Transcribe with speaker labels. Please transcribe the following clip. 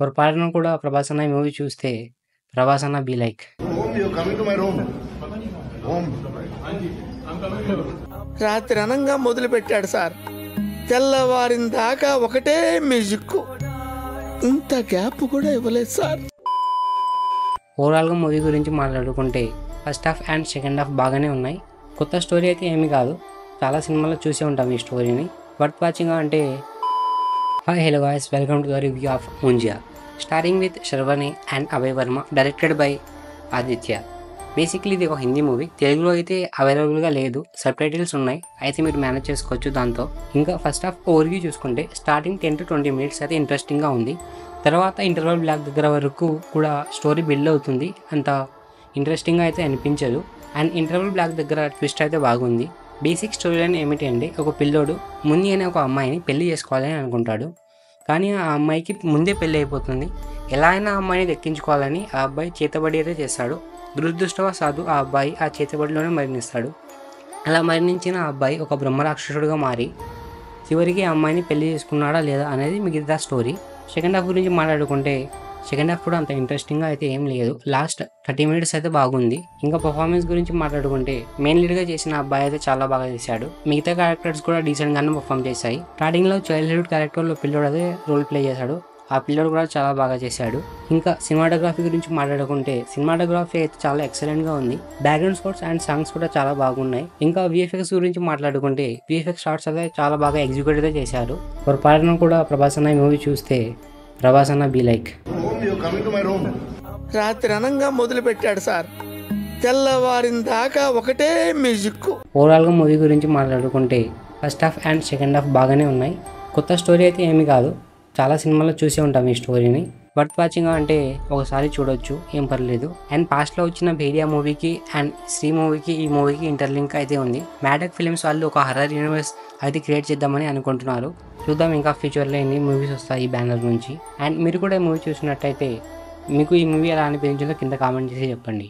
Speaker 1: పొరపాటున కూడా ప్రభాస్ అన్న ఈ మూవీ చూస్తే ప్రభాస్ అన్న బీ లైక్
Speaker 2: రాత్రి అనంగా మొదలు పెట్టాడు సార్, తెల్లవారిన దాకా ఒకటే మ్యూజిక్, ఇంత గ్యాప్ కూడా ఇవ్వలేదు సార్.
Speaker 1: ఓవరాల్గా మూవీ గురించి మాట్లాడుకుంటే first half and second half బాగానే ఉన్నాయి. కొత్త స్టోరీ అయితే ఏమీ కాదు, చాలా సినిమాల్లో చూసే ఉంటాం ఈ స్టోరీని. వర్త్ వాచింగ్ అంటే hi hello guys, welcome to the review of Munjya, starring with Sharvari and Abhay Varma, directed by Aditya. Basically ఇది ఒక హిందీ మూవీ, తెలుగులో అయితే అవైలబుల్గా లేదు, సబ్ టైటిల్స్ ఉన్నాయి, అయితే మీరు మేనేజ్ చేసుకోవచ్చు దాంతో. ఇంకా ఫస్ట్ హాఫ్ ఓవర్వ్యూ చూసుకుంటే స్టార్టింగ్ 10 to 20 minutes అయితే ఇంట్రెస్టింగ్గా ఉంది. తర్వాత ఇంటర్వల్ బ్లాక్ దగ్గర వరకు కూడా స్టోరీ బిల్డ్ అవుతుంది, అంత ఇంట్రెస్టింగ్గా అయితే అనిపించదు. అండ్ ఇంటర్వల్ బ్లాక్ దగ్గర ట్విస్ట్ అయితే బాగుంది. బేసిక్ స్టోరీ లైన్ ఏమిటి అంటే, ఒక పిల్లోడు ముని అనే ఒక అమ్మాయిని పెళ్లి చేసుకోవాలని అనుకుంటాడు, కానీ ఆ అమ్మాయికి ముందే పెళ్ళి అయిపోతుంది. ఎలా అయినా ఆ అమ్మాయిని దక్కించుకోవాలని ఆ అబ్బాయి చేతబడి అయితే చేస్తాడు. దురదృష్టవశాత్తు ఆ అబ్బాయి ఆ చేతబడిలోనే మరణిస్తాడు. అలా మరణించిన ఆ అబ్బాయి ఒక బ్రహ్మరాక్షసుడుగా మారి చివరికి ఆ అమ్మాయిని పెళ్లి చేసుకున్నాడా లేదా అనేది మిగతా స్టోరీ. సెకండ్ హాఫ్ గురించి మాట్లాడుకుంటే సెకండ్ హాఫ్ కూడా అంత ఇంట్రెస్టింగ్గా అయితే ఏం లేదు, లాస్ట్ 30 minutes అయితే బాగుంది. ఇంకా పర్ఫార్మెన్స్ గురించి మాట్లాడుకుంటే మెయిన్ లీడ్గా చేసిన అబ్బాయి అయితే చాలా బాగా చేశాడు, మిగతా క్యారెక్టర్స్ కూడా డీసెంట్గానే పర్ఫామ్ చేశాయి. స్టార్టింగ్లో చైల్డ్హుడ్ క్యారెక్టర్లో పిల్లోడు అదే రోల్ ప్లే చేశాడు, ఆ పిల్లోడు కూడా చాలా బాగా చేశాడు. ఇంకా సినిమాటోగ్రఫీ గురించి మాట్లాడుకుంటే సినిమాటోగ్రఫీ అయితే చాలా ఎక్సలెంట్గా ఉంది, బ్యాక్గ్రౌండ్ స్కోర్స్ అండ్ సాంగ్స్ కూడా చాలా బాగున్నాయి. ఇంకా విఎఫ్ఎక్స్ గురించి మాట్లాడుకుంటే విఎఫ్ఎక్స్ షాట్స్ అయితే చాలా బాగా ఎగ్జిక్యూట్ అయితే చేశారు. పొరపాటున కూడా ప్రభాస్ అన్న ఈ మూవీ చూస్తే ప్రభాస్ అన్న బీ లైక్.
Speaker 2: రాత్రి అనంగా మొదలు పెట్టాడు సార్, తెల్లవారిన దాకా ఒకటే మ్యూజిక్.
Speaker 1: ఓవరాల్గా మూవీ గురించి మాట్లాడుకుంటే first half and second half బాగానే ఉన్నాయి. కొత్త స్టోరీ అయితే ఏమీ కాదు, చాలా సినిమాల్లో చూసే ఉంటాం ఈ స్టోరీని. వర్త్ వాచింగ్ అంటే ఒకసారి చూడొచ్చు, ఏం పర్లేదు. అండ్ పాస్ట్లో వచ్చిన భేడియా మూవీకి అండ్ శ్రీ మూవీకి ఈ మూవీకి ఇంటర్లింక్ అయితే ఉంది. మ్యాడక్ ఫిలిమ్స్ వాళ్ళు ఒక హర్రర్ యూనివర్స్ అయితే క్రియేట్ చేద్దామని అనుకుంటున్నారు. చూద్దాం ఇంకా ఫ్యూచర్లో ఎన్ని మూవీస్ వస్తాయి ఈ బ్యానర్ నుంచి. అండ్ మీరు కూడా ఈ మూవీ చూసినట్టయితే మీకు ఈ మూవీ ఎలా అనిపించిందో కింద కామెంట్ చేసి చెప్పండి.